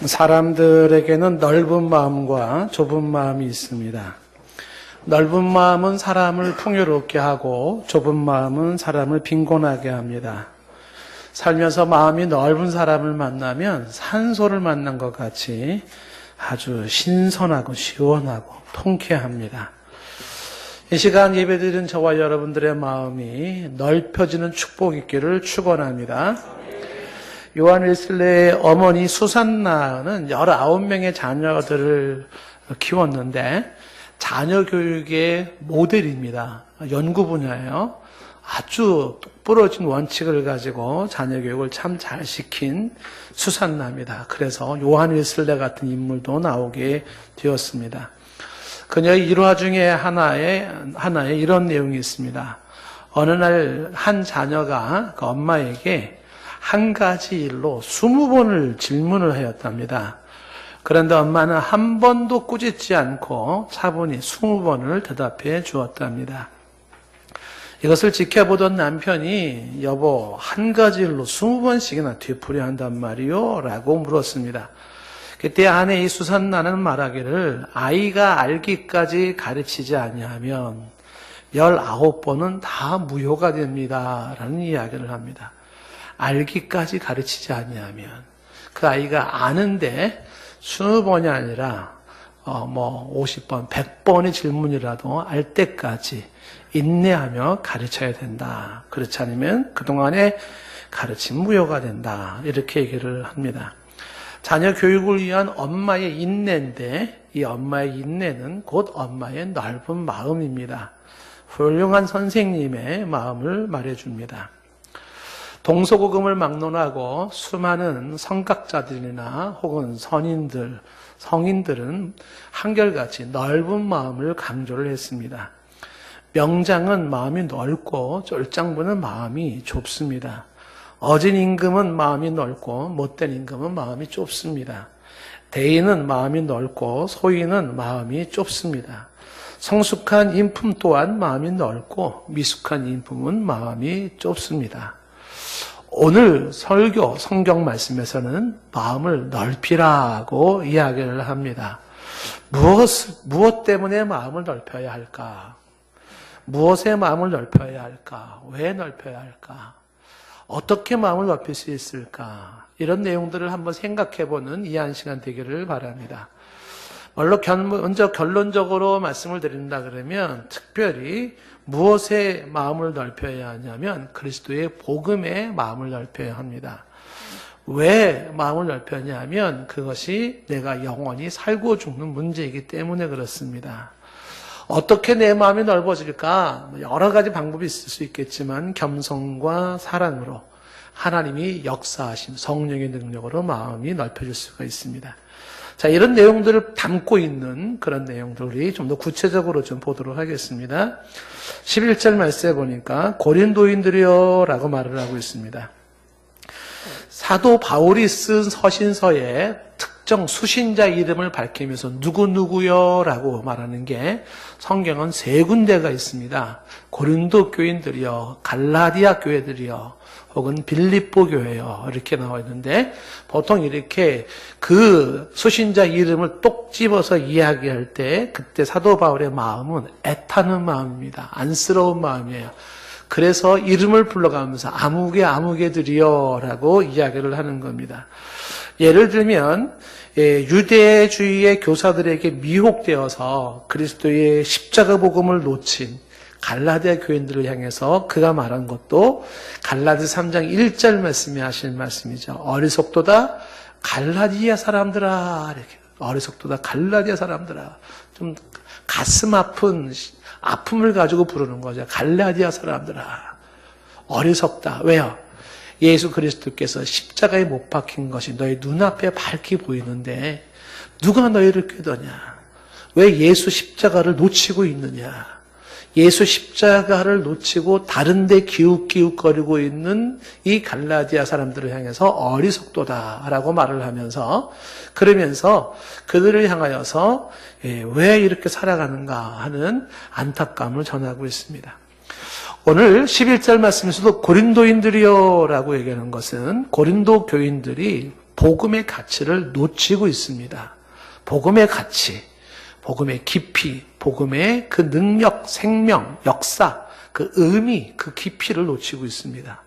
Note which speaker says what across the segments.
Speaker 1: 사람들에게는 넓은 마음과 좁은 마음이 있습니다. 넓은 마음은 사람을 풍요롭게 하고 좁은 마음은 사람을 빈곤하게 합니다. 살면서 마음이 넓은 사람을 만나면 산소를 만난 것 같이 아주 신선하고 시원하고 통쾌합니다. 이 시간 예배드리는 저와 여러분들의 마음이 넓혀지는 축복 있기를 축원합니다. 요한 웨슬레의 어머니 수산나는 19명의 자녀들을 키웠는데 자녀 교육의 모델입니다. 연구 분야예요. 아주 똑부러진 원칙을 가지고 자녀 교육을 참 잘 시킨 수산나입니다. 그래서 요한 웨슬레 같은 인물도 나오게 되었습니다. 그녀의 일화 중에 하나에 이런 내용이 있습니다. 어느 날 한 자녀가 그 엄마에게 한 가지 일로 20번을 질문을 하였답니다. 그런데 엄마는 한 번도 꾸짖지 않고 차분히 20번을 대답해 주었답니다. 이것을 지켜보던 남편이 여보 한 가지 일로 20번씩이나 되풀이한단 말이요? 라고 물었습니다. 그때 아내 이 수산나는 말하기를 아이가 알기까지 가르치지 아니하면 19번은 다 무효가 됩니다. 라는 이야기를 합니다. 알기까지 가르치지 아니하면 그 아이가 아는데 20번이 아니라 50번, 100번의 질문이라도 알 때까지 인내하며 가르쳐야 된다. 그렇지 않으면 그동안의 가르침 무효가 된다. 이렇게 얘기를 합니다. 자녀 교육을 위한 엄마의 인내인데 이 엄마의 인내는 곧 엄마의 넓은 마음입니다. 훌륭한 선생님의 마음을 말해줍니다. 동서고금을 막론하고 수많은 성각자들이나 혹은 성인들은 한결같이 넓은 마음을 강조를 했습니다. 명장은 마음이 넓고 쫄장부는 마음이 좁습니다. 어진 임금은 마음이 넓고 못된 임금은 마음이 좁습니다. 대인은 마음이 넓고 소인은 마음이 좁습니다. 성숙한 인품 또한 마음이 넓고 미숙한 인품은 마음이 좁습니다. 오늘 설교 성경 말씀에서는 마음을 넓히라고 이야기를 합니다. 무엇 때문에 마음을 넓혀야 할까? 무엇에 마음을 넓혀야 할까? 왜 넓혀야 할까? 어떻게 마음을 넓힐 수 있을까? 이런 내용들을 한번 생각해보는 이 한 시간 되기를 바랍니다. 먼저 결론적으로 말씀을 드린다 그러면 특별히 무엇에 마음을 넓혀야 하냐면 그리스도의 복음에 마음을 넓혀야 합니다. 왜 마음을 넓혀야 하면 그것이 내가 영원히 살고 죽는 문제이기 때문에 그렇습니다. 어떻게 내 마음이 넓어질까? 여러 가지 방법이 있을 수 있겠지만 겸손과 사랑으로 하나님이 역사하신 성령의 능력으로 마음이 넓혀질 수가 있습니다. 자, 이런 내용들을 담고 있는 그런 내용들이 좀 더 구체적으로 좀 보도록 하겠습니다. 11절 말씀에 보니까 고린도인들이여 라고 말을 하고 있습니다. 사도 바울이 쓴 서신서에 특정 수신자 이름을 밝히면서 누구누구요 라고 말하는 게 성경은 3군데가 있습니다. 고린도 교인들이요, 갈라디아 교회들이요, 혹은 빌립보 교회요 이렇게 나와 있는데 보통 이렇게 그 수신자 이름을 똑 집어서 이야기할 때 그때 사도 바울의 마음은 애타는 마음입니다. 안쓰러운 마음이에요. 그래서 이름을 불러가면서 아무개들이요 라고 이야기를 하는 겁니다. 예를 들면 유대주의의 교사들에게 미혹되어서 그리스도의 십자가 복음을 놓친 갈라디아 교인들을 향해서 그가 말한 것도 갈라디아 3장 1절 말씀에 하신 말씀이죠. 어리석도다 갈라디아 사람들아 이렇게 어리석도다 갈라디아 사람들아 좀 가슴 아픈 아픔을 가지고 부르는 거죠. 갈라디아 사람들아 어리석다. 왜요? 예수 그리스도께서 십자가에 못 박힌 것이 너희 눈앞에 밝게 보이는데 누가 너희를 꾀더냐? 왜 예수 십자가를 놓치고 있느냐? 예수 십자가를 놓치고 다른 데 기웃기웃거리고 있는 이 갈라디아 사람들을 향해서 어리석도다라고 말을 하면서 그러면서 그들을 향하여서 왜 이렇게 살아가는가 하는 안타까움을 전하고 있습니다. 오늘 11절 말씀에서도 고린도인들이요 라고 얘기하는 것은 고린도 교인들이 복음의 가치를 놓치고 있습니다. 복음의 가치, 복음의 깊이, 복음의 그 능력, 생명, 역사, 그 의미, 그 깊이를 놓치고 있습니다.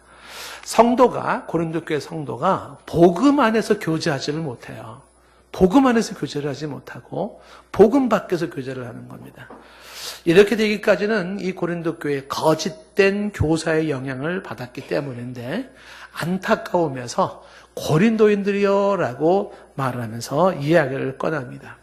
Speaker 1: 성도가, 고린도 교회 성도가 복음 안에서 교제하지를 못해요. 복음 안에서 교제를 하지 못하고 복음 밖에서 교제를 하는 겁니다. 이렇게 되기까지는 이 고린도 교회의 거짓된 교사의 영향을 받았기 때문인데, 안타까우면서 고린도인들이여 라고 말하면서 이야기를 꺼냅니다.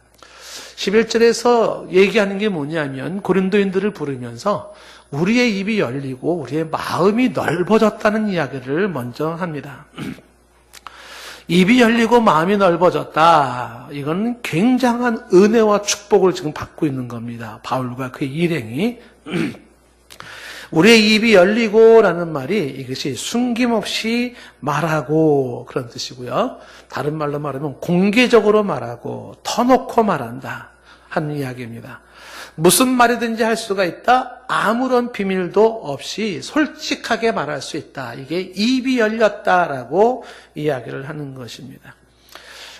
Speaker 1: 11절에서 얘기하는 게 뭐냐면, 고린도인들을 부르면서 우리의 입이 열리고 우리의 마음이 넓어졌다는 이야기를 먼저 합니다. 입이 열리고 마음이 넓어졌다. 이건 굉장한 은혜와 축복을 지금 받고 있는 겁니다. 바울과 그의 일행이. 우리의 입이 열리고 라는 말이 이것이 숨김없이 말하고 그런 뜻이고요. 다른 말로 말하면 공개적으로 말하고 터놓고 말한다 하는 이야기입니다. 무슨 말이든지 할 수가 있다. 아무런 비밀도 없이 솔직하게 말할 수 있다. 이게 입이 열렸다라고 이야기를 하는 것입니다.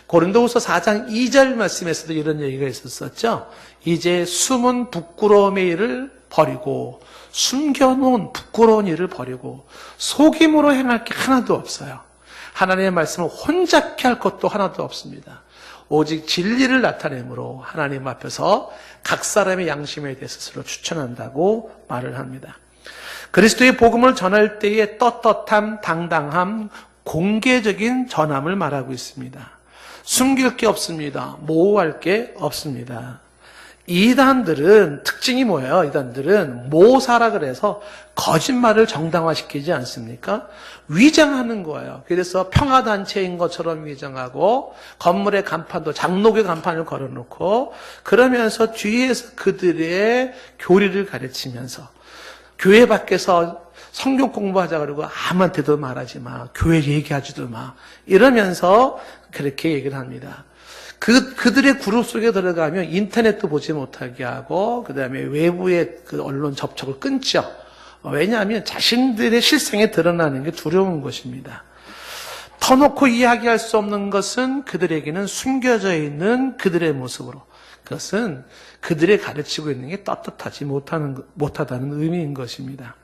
Speaker 1: 고린도후서 4장 2절 말씀에서도 이런 얘기가 있었었죠. 이제 숨은 부끄러움의 일을 버리고, 숨겨놓은 부끄러운 일을 버리고 속임으로 행할 게 하나도 없어요. 하나님의 말씀을 혼잡게 할 것도 하나도 없습니다. 오직 진리를 나타내므로 하나님 앞에서 각 사람의 양심에 대해 스스로 추천한다고 말을 합니다. 그리스도의 복음을 전할 때의 떳떳함, 당당함, 공개적인 전함을 말하고 있습니다. 숨길 게 없습니다. 모호할 게 없습니다. 이단들은 특징이 뭐예요? 이단들은 모사라 그래서 거짓말을 정당화시키지 않습니까? 위장하는 거예요. 그래서 평화단체인 것처럼 위장하고 건물의 간판도 장로교 간판을 걸어놓고 그러면서 뒤에서 그들의 교리를 가르치면서 교회 밖에서 성경 공부하자 그러고 아무한테도 말하지 마. 교회 얘기하지도 마. 이러면서 그렇게 얘기를 합니다. 그들의 그룹 속에 들어가면 인터넷도 보지 못하게 하고, 그 다음에 외부의 그 언론 접촉을 끊죠. 왜냐하면 자신들의 실상에 드러나는 게 두려운 것입니다. 터놓고 이야기할 수 없는 것은 그들에게는 숨겨져 있는 그들의 모습으로, 그것은 그들의 가르치고 있는 게 떳떳하지 못하다는 의미인 것입니다.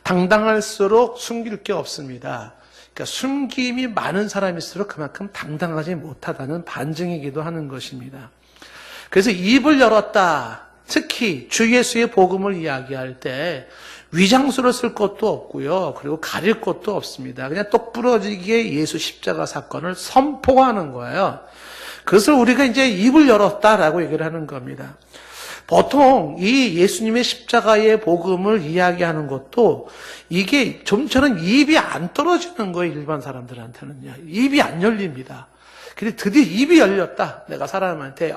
Speaker 1: 당당할수록 숨길 게 없습니다. 그러니까 숨김이 많은 사람일수록 그만큼 당당하지 못하다는 반증이기도 하는 것입니다. 그래서 입을 열었다. 특히 주 예수의 복음을 이야기할 때 위장수를 쓸 것도 없고요. 그리고 가릴 것도 없습니다. 그냥 똑부러지게 예수 십자가 사건을 선포하는 거예요. 그것을 우리가 이제 입을 열었다라고 얘기를 하는 겁니다. 보통 이 예수님의 십자가의 복음을 이야기하는 것도 이게 좀처럼 입이 안 떨어지는 거예요. 일반 사람들한테는요. 입이 안 열립니다. 근데 드디어 입이 열렸다. 내가 사람한테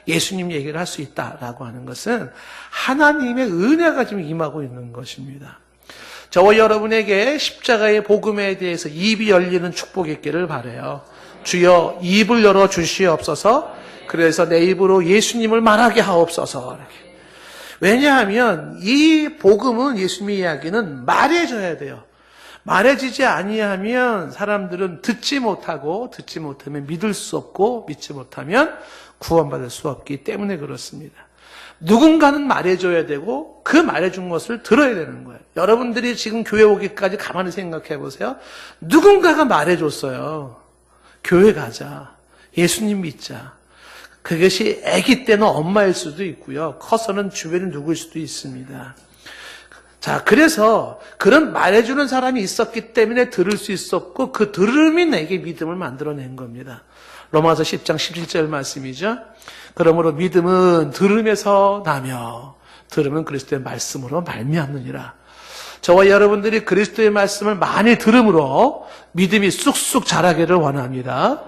Speaker 1: 예수님 얘기를 할 수 있다라고 하는 것은 하나님의 은혜가 지금 임하고 있는 것입니다. 저와 여러분에게 십자가의 복음에 대해서 입이 열리는 축복이 있기를 바라요. 주여 입을 열어 주시옵소서. 그래서 내 입으로 예수님을 말하게 하옵소서. 이렇게. 왜냐하면 이 복음은, 예수님의 이야기는 말해줘야 돼요. 말해지지 아니하면 사람들은 듣지 못하고, 듣지 못하면 믿을 수 없고, 믿지 못하면 구원받을 수 없기 때문에 그렇습니다. 누군가는 말해줘야 되고 그 말해준 것을 들어야 되는 거예요. 여러분들이 지금 교회 오기까지 가만히 생각해 보세요. 누군가가 말해줬어요. 교회 가자. 예수님 믿자. 그것이 아기 때는 엄마일 수도 있고요. 커서는 주변에 누구일 수도 있습니다. 자, 그래서 그런 말해주는 사람이 있었기 때문에 들을 수 있었고 그 들음이 내게 믿음을 만들어낸 겁니다. 로마서 10장 17절 말씀이죠. 그러므로 믿음은 들음에서 나며 들음은 그리스도의 말씀으로 말미암느니라. 저와 여러분들이 그리스도의 말씀을 많이 들음으로 믿음이 쑥쑥 자라기를 원합니다.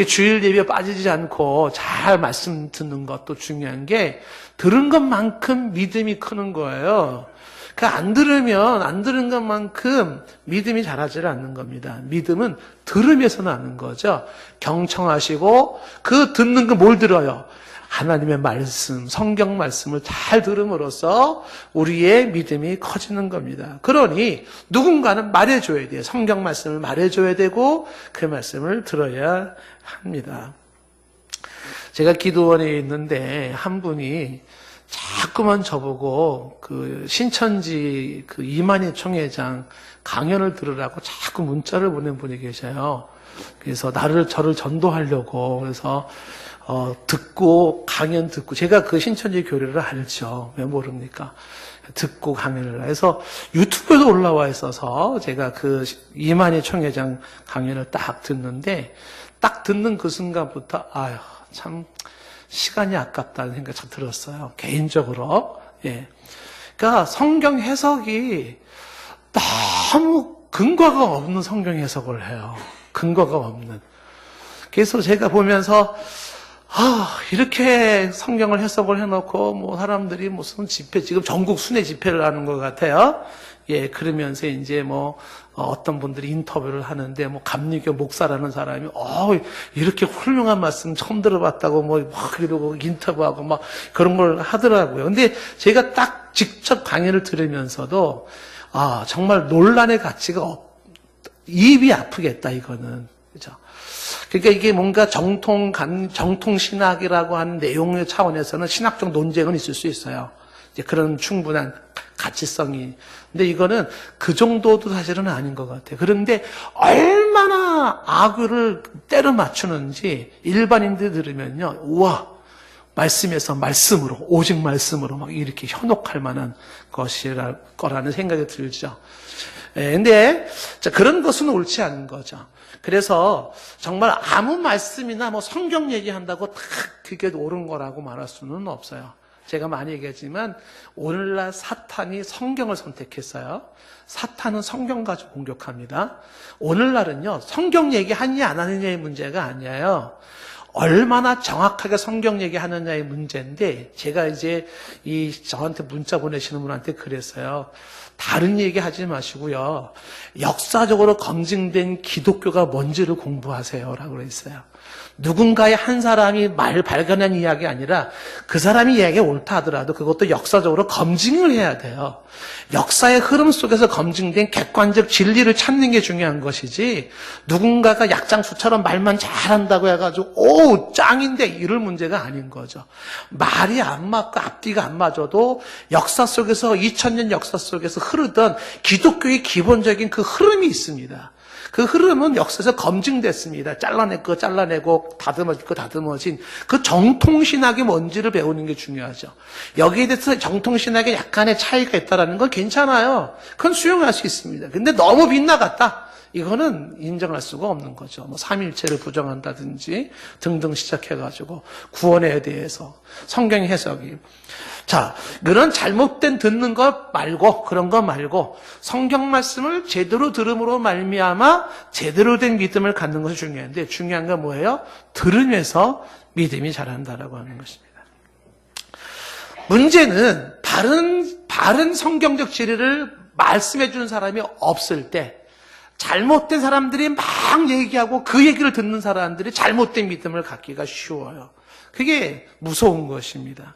Speaker 1: 주일 예배에 빠지지 않고 잘 말씀 듣는 것도 중요한 게 들은 것만큼 믿음이 크는 거예요. 안 들으면 안 들은 것만큼 믿음이 자라지 않는 겁니다. 믿음은 들음에서 나는 거죠. 경청하시고 그 듣는 거 뭘 들어요? 하나님의 말씀, 성경 말씀을 잘 들음으로써 우리의 믿음이 커지는 겁니다. 그러니 누군가는 말해줘야 돼요. 성경 말씀을 말해줘야 되고 그 말씀을 들어야 합니다. 제가 기도원에 있는데 한 분이 자꾸만 저보고 그 신천지 그 이만희 총회장 강연을 들으라고 자꾸 문자를 보낸 분이 계셔요. 그래서 저를 전도하려고 그래서 듣고 강연 듣고 제가 그 신천지 교리를 알죠. 왜 모릅니까? 듣고 강연을 해서 유튜브에도 올라와 있어서 제가 그 이만희 총회장 강연을 딱 듣는데 딱 듣는 그 순간부터 아유 참 시간이 아깝다는 생각이 참 들었어요. 개인적으로. 예. 그러니까 성경 해석이 너무 근거가 없는 성경 해석을 해요. 근거가 없는. 그래서 제가 보면서 이렇게 성경을 해석을 해놓고 뭐 사람들이 무슨 집회 지금 전국 순회 집회를 하는 것 같아요. 예, 그러면서 이제 뭐 어떤 분들이 인터뷰를 하는데 뭐 감리교 목사라는 사람이 이렇게 훌륭한 말씀 처음 들어봤다고 뭐 그러고 인터뷰하고 막 그런 걸 하더라고요. 근데 제가 딱 직접 강연을 들으면서도 정말 논란의 가치가 입이 아프겠다 이거는. 그죠? 그러니까 이게 뭔가 정통 신학이라고 하는 내용의 차원에서는 신학적 논쟁은 있을 수 있어요. 이제 그런 충분한 가치성이. 근데 이거는 그 정도도 사실은 아닌 것 같아요. 그런데 얼마나 악을 때려 맞추는지 일반인들 들으면요. 우와, 말씀에서 말씀으로, 오직 말씀으로 막 이렇게 현혹할 만한 거라는 생각이 들죠. 근데 그런 것은 옳지 않은 거죠. 그래서 정말 아무 말씀이나 뭐 성경 얘기한다고 다 그게 옳은 거라고 말할 수는 없어요. 제가 많이 얘기하지만 오늘날 사탄이 성경을 선택했어요. 사탄은 성경 가지고 공격합니다. 오늘날은요, 성경 얘기하느냐 안 하느냐의 문제가 아니에요. 얼마나 정확하게 성경 얘기하느냐의 문제인데, 제가 이제 저한테 문자 보내시는 분한테 그랬어요. 다른 얘기 하지 마시고요. 역사적으로 검증된 기독교가 뭔지를 공부하세요. 라고 그랬어요. 누군가의 한 사람이 발견한 이야기 아니라 그 사람이 이야기가 옳다 하더라도 그것도 역사적으로 검증을 해야 돼요. 역사의 흐름 속에서 검증된 객관적 진리를 찾는 게 중요한 것이지 누군가가 약장수처럼 말만 잘한다고 해가지고 오 짱인데 이럴 문제가 아닌 거죠. 말이 안 맞고 앞뒤가 안 맞아도 역사 속에서 2000년 역사 속에서 흐르던 기독교의 기본적인 그 흐름이 있습니다. 그 흐름은 역사에서 검증됐습니다. 잘라내고 다듬어진 그 정통신학이 뭔지를 배우는 게 중요하죠. 여기에 대해서 정통신학에 약간의 차이가 있다는 건 괜찮아요. 그건 수용할 수 있습니다. 근데 너무 빗나갔다. 이거는 인정할 수가 없는 거죠. 뭐 삼일체를 부정한다든지 등등 시작해가지고 구원에 대해서 성경 해석이. 자, 그런 잘못된 듣는 것 말고 그런 거 말고 성경 말씀을 제대로 들음으로 말미암아 제대로 된 믿음을 갖는 것이 중요한데 중요한 건 뭐예요? 들으면서 믿음이 자란다라고 하는 것입니다. 문제는 바른 성경적 진리를 말씀해 주는 사람이 없을 때 잘못된 사람들이 막 얘기하고 그 얘기를 듣는 사람들이 잘못된 믿음을 갖기가 쉬워요. 그게 무서운 것입니다.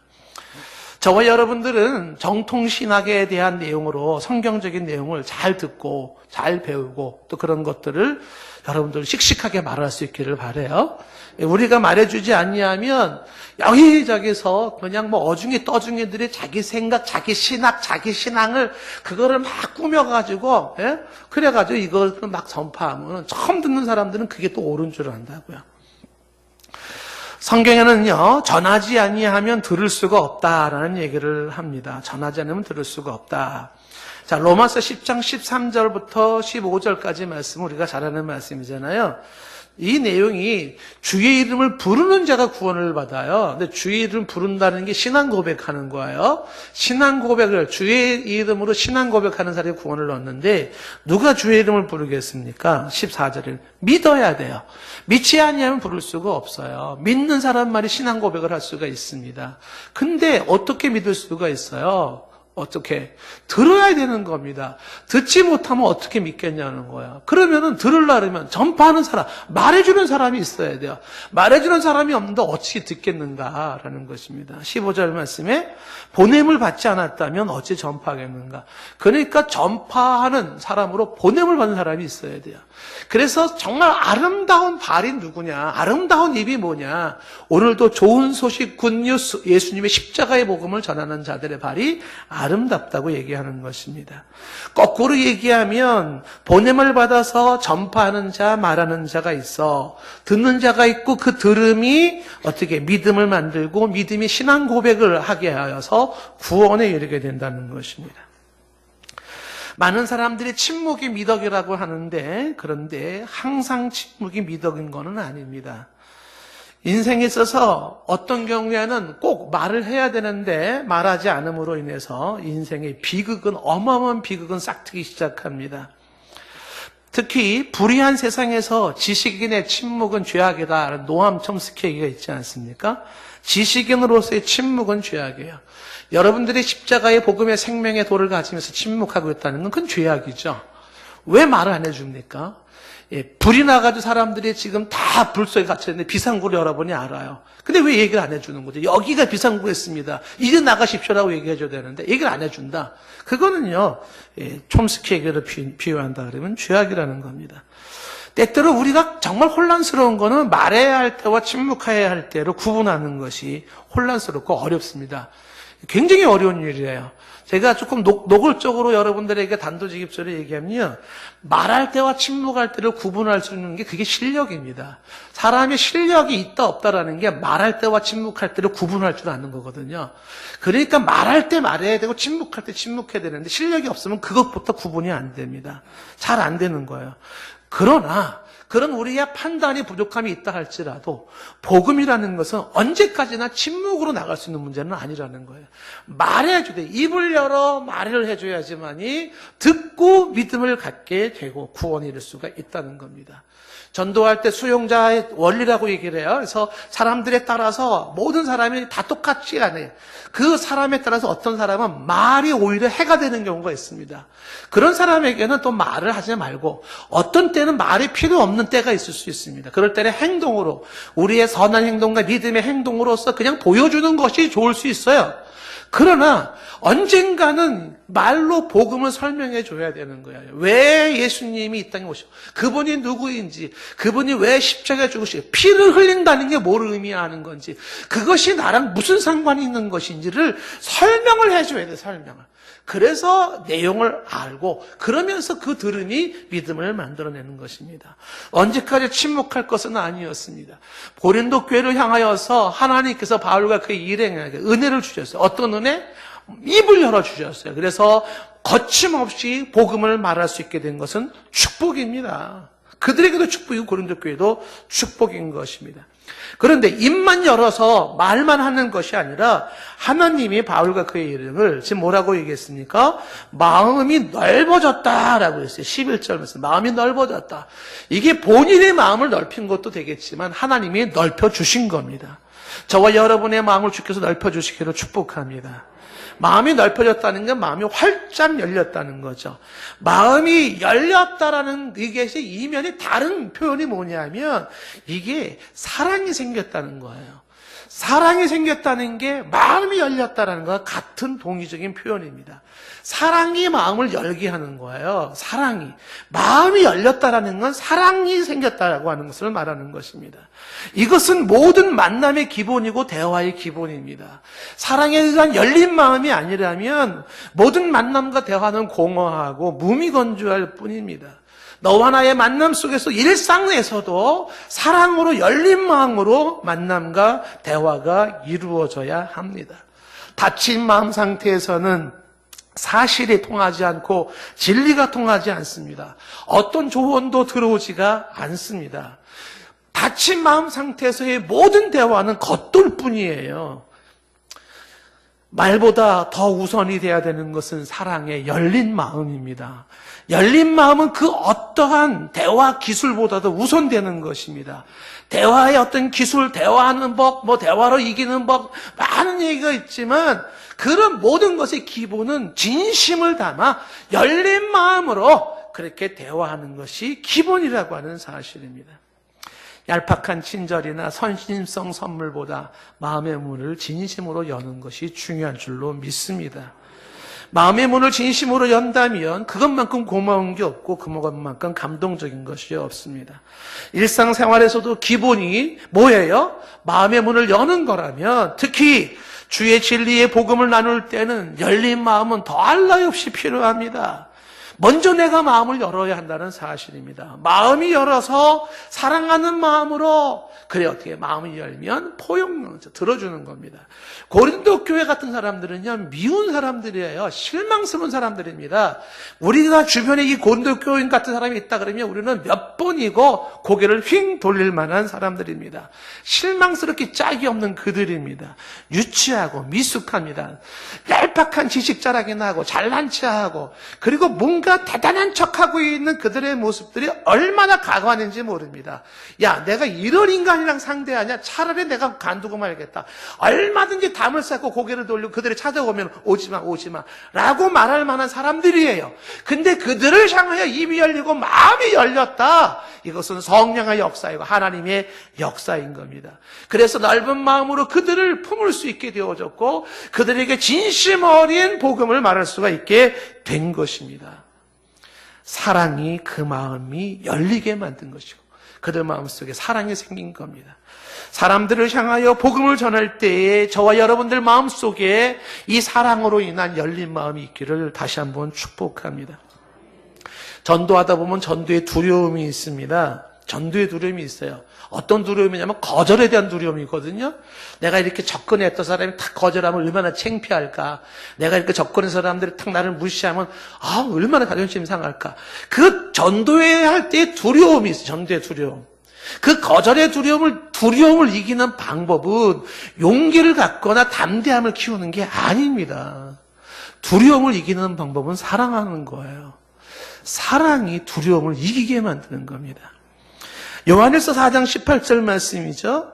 Speaker 1: 저와 여러분들은 정통신학에 대한 내용으로 성경적인 내용을 잘 듣고 잘 배우고 또 그런 것들을 여러분들 씩씩하게 말할 수 있기를 바라요. 우리가 말해주지 않냐면 여기저기서 그냥 뭐 어중이 떠중이들이 자기 생각, 자기 신앙을 그거를 막 꾸며가지고 그래가지고 이걸 막 전파하면 처음 듣는 사람들은 그게 또 옳은 줄 안다고요. 성경에는요, 전하지 아니하면 들을 수가 없다라는 얘기를 합니다. 전하지 않으면 들을 수가 없다. 자, 로마서 10장 13절부터 15절까지 말씀은 우리가 잘 아는 말씀이잖아요. 이 내용이 주의 이름을 부르는 자가 구원을 받아요. 근데 주의 이름 부른다는 게 신앙 고백하는 거예요. 신앙 고백을 주의 이름으로 신앙 고백하는 사람이 구원을 얻는데 누가 주의 이름을 부르겠습니까? 14절에 믿어야 돼요. 믿지 아니하면 부를 수가 없어요. 믿는 사람만이 신앙 고백을 할 수가 있습니다. 근데 어떻게 믿을 수가 있어요? 어떻게? 들어야 되는 겁니다. 듣지 못하면 어떻게 믿겠냐는 거야. 그러면은 들으려면 전파하는 사람, 말해주는 사람이 있어야 돼요. 말해주는 사람이 없는데 어떻게 듣겠는가라는 것입니다. 15절 말씀에 보냄을 받지 않았다면 어찌 전파하겠는가. 그러니까 전파하는 사람으로 보냄을 받는 사람이 있어야 돼요. 그래서 정말 아름다운 발이 누구냐? 아름다운 입이 뭐냐? 오늘도 좋은 소식 굿뉴스 예수님의 십자가의 복음을 전하는 자들의 발이 아름답다고 얘기하는 것입니다. 거꾸로 얘기하면 보냄을 받아서 전파하는 자, 말하는 자가 있어. 듣는 자가 있고 그 들음이 어떻게 믿음을 만들고 믿음이 신앙 고백을 하게 하여서 구원에 이르게 된다는 것입니다. 많은 사람들이 침묵이 미덕이라고 하는데 그런데 항상 침묵이 미덕인 것은 아닙니다. 인생에 있어서 어떤 경우에는 꼭 말을 해야 되는데 말하지 않음으로 인해서 인생의 비극은 어마어마한 비극은 싹트기 시작합니다. 특히 불의한 세상에서 지식인의 침묵은 죄악이다. 노암 첨스키 얘기가 있지 않습니까? 지식인으로서의 침묵은 죄악이에요. 여러분들이 십자가의 복음의 생명의 도를 가지면서 침묵하고 있다는 건 그건 죄악이죠. 왜 말을 안 해줍니까? 불이 나가지고 사람들이 지금 다 불 속에 갇혀있는데 비상구를 여러분이 알아요. 근데 왜 얘기를 안 해주는 거죠? 여기가 비상구였습니다. 이제 나가십시오라고 얘기해줘야 되는데 얘기를 안 해준다. 그거는요, 촘스키 얘기를 비유한다 그러면 죄악이라는 겁니다. 때때로 우리가 정말 혼란스러운 거는 말해야 할 때와 침묵해야 할 때로 구분하는 것이 혼란스럽고 어렵습니다. 굉장히 어려운 일이에요. 제가 조금 노골적으로 여러분들에게 단도직입적으로 얘기하면요. 말할 때와 침묵할 때를 구분할 수 있는 게 그게 실력입니다. 사람의 실력이 있다 없다라는 게 말할 때와 침묵할 때를 구분할 줄 아는 거거든요. 그러니까 말할 때 말해야 되고 침묵할 때 침묵해야 되는데 실력이 없으면 그것부터 구분이 안 됩니다. 잘 안 되는 거예요. 그러나 그런 우리의 판단이 부족함이 있다 할지라도 복음이라는 것은 언제까지나 침묵으로 나갈 수 있는 문제는 아니라는 거예요. 말해줘야 돼. 입을 열어 말을 해줘야지만이 듣고 믿음을 갖게 되고 구원이 이룰 수가 있다는 겁니다. 전도할 때 수용자의 원리라고 얘기를 해요. 그래서 사람들에 따라서 모든 사람이 다 똑같지 않아요. 그 사람에 따라서 어떤 사람은 말이 오히려 해가 되는 경우가 있습니다. 그런 사람에게는 또 말을 하지 말고 어떤 때는 말이 필요 없는 때가 있을 수 있습니다. 그럴 때는 행동으로 우리의 선한 행동과 믿음의 행동으로서 그냥 보여주는 것이 좋을 수 있어요. 그러나 언젠가는 말로 복음을 설명해 줘야 되는 거예요. 왜 예수님이 이 땅에 오시고 그분이 누구인지 그분이 왜 십자가에 죽으시고 피를 흘린다는 게 뭘 의미하는 건지 그것이 나랑 무슨 상관이 있는 것인지를 설명을 해줘야 돼요. 설명을. 그래서 내용을 알고 그러면서 그 들음이 믿음을 만들어내는 것입니다. 언제까지 침묵할 것은 아니었습니다. 고린도 교회를 향하여서 하나님께서 바울과 그의 일행에게 은혜를 주셨어요. 어떤 은혜? 입을 열어주셨어요. 그래서 거침없이 복음을 말할 수 있게 된 것은 축복입니다. 그들에게도 축복이고 고린도 교회도 축복인 것입니다. 그런데 입만 열어서 말만 하는 것이 아니라 하나님이 바울과 그의 이름을 지금 뭐라고 얘기했습니까? 마음이 넓어졌다라고 했어요. 11절 말씀. 마음이 넓어졌다. 이게 본인의 마음을 넓힌 것도 되겠지만 하나님이 넓혀주신 겁니다. 저와 여러분의 마음을 주께서 넓혀주시기를 축복합니다. 마음이 넓어졌다는 건 마음이 활짝 열렸다는 거죠. 마음이 열렸다라는 이것이 이면이 다른 표현이 뭐냐면 이게 사랑이 생겼다는 거예요. 사랑이 생겼다는 게 마음이 열렸다는 것과 같은 동의적인 표현입니다. 사랑이 마음을 열게 하는 거예요. 사랑이. 마음이 열렸다는 건 사랑이 생겼다라고 하는 것을 말하는 것입니다. 이것은 모든 만남의 기본이고 대화의 기본입니다. 사랑에 대한 열린 마음이 아니라면 모든 만남과 대화는 공허하고 무미건조할 뿐입니다. 너와 나의 만남 속에서 일상에서도 사랑으로 열린 마음으로 만남과 대화가 이루어져야 합니다. 닫힌 마음 상태에서는 사실이 통하지 않고 진리가 통하지 않습니다. 어떤 조언도 들어오지가 않습니다. 닫힌 마음 상태에서의 모든 대화는 겉돌 뿐이에요. 말보다 더 우선이 돼야 되는 것은 사랑의 열린 마음입니다. 열린 마음은 그 어떠한 대화 기술보다도 우선되는 것입니다. 대화의 어떤 기술, 대화하는 법, 대화로 이기는 법, 많은 얘기가 있지만 그런 모든 것의 기본은 진심을 담아 열린 마음으로 그렇게 대화하는 것이 기본이라고 하는 사실입니다. 얄팍한 친절이나 선심성 선물보다 마음의 문을 진심으로 여는 것이 중요한 줄로 믿습니다. 마음의 문을 진심으로 연다면 그것만큼 고마운 게 없고 그것만큼 감동적인 것이 없습니다. 일상생활에서도 기본이 뭐예요? 마음의 문을 여는 거라면, 특히 주의 진리의 복음을 나눌 때는 열린 마음은 더할 나위 없이 필요합니다. 먼저 내가 마음을 열어야 한다는 사실입니다. 마음이 열어서 사랑하는 마음으로, 그래 어떻게 마음이 열면 포용력, 들어주는 겁니다. 고린도 교회 같은 사람들은요, 미운 사람들이에요. 실망스러운 사람들입니다. 우리가 주변에 이 고린도 교인 같은 사람이 있다 그러면 우리는 몇 번이고 고개를 휙 돌릴 만한 사람들입니다. 실망스럽게 짝이 없는 그들입니다. 유치하고 미숙합니다. 얄팍한 지식 자랑이나 하고 잘난 체하고, 그리고 뭔가 대단한 척하고 있는 그들의 모습들이 얼마나 가관인지 모릅니다. 야, 내가 이런 인간이랑 상대하냐? 차라리 내가 간두고 말겠다. 얼마든지 담을 쌓고 고개를 돌리고 그들이 찾아오면 오지마 라고 말할 만한 사람들이에요. 근데 그들을 향하여 입이 열리고 마음이 열렸다. 이것은 성령의 역사이고 하나님의 역사인 겁니다. 그래서 넓은 마음으로 그들을 품을 수 있게 되어졌고 그들에게 진심 어린 복음을 말할 수가 있게 된 것입니다. 사랑이 그 마음이 열리게 만든 것이고 그들 마음속에 사랑이 생긴 겁니다. 사람들을 향하여 복음을 전할 때에 저와 여러분들 마음속에 이 사랑으로 인한 열린 마음이 있기를 다시 한번 축복합니다. 전도하다 보면 전도에 두려움이 있습니다. 전도에 두려움이 있어요. 어떤 두려움이냐면 거절에 대한 두려움이거든요. 내가 이렇게 접근했던 사람이 탁 거절하면 얼마나 창피할까. 내가 이렇게 접근한 사람들이 탁 나를 무시하면 얼마나 자존심이 상할까. 그 전도회 할 때 두려움이 있어요. 전도의 두려움. 그 거절의 두려움을 이기는 방법은 용기를 갖거나 담대함을 키우는 게 아닙니다. 두려움을 이기는 방법은 사랑하는 거예요. 사랑이 두려움을 이기게 만드는 겁니다. 요한일서 4장 18절 말씀이죠.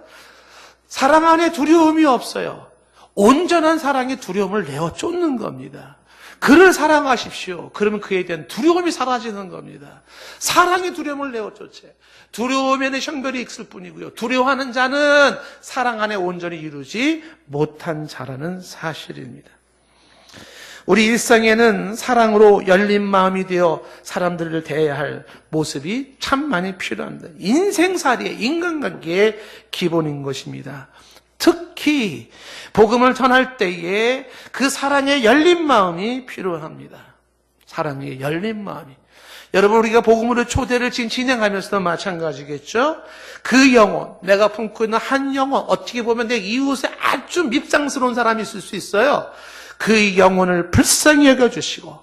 Speaker 1: 사랑 안에 두려움이 없어요. 온전한 사랑의 두려움을 내어 쫓는 겁니다. 그를 사랑하십시오. 그러면 그에 대한 두려움이 사라지는 겁니다. 사랑의 두려움을 내어 쫓아. 두려움에는 형별이 있을 뿐이고요. 두려워하는 자는 사랑 안에 온전히 이루지 못한 자라는 사실입니다. 우리 일상에는 사랑으로 열린 마음이 되어 사람들을 대해야 할 모습이 참 많이 필요합니다. 인생살이의 인간관계의 기본인 것입니다. 특히 복음을 전할 때에 그 사랑의 열린 마음이 필요합니다. 사랑의 열린 마음이. 여러분, 우리가 복음으로 초대를 지금 진행하면서도 마찬가지겠죠? 그 영혼, 내가 품고 있는 한 영혼, 어떻게 보면 내 이웃에 아주 밉상스러운 사람이 있을 수 있어요. 그 영혼을 불쌍히 여겨주시고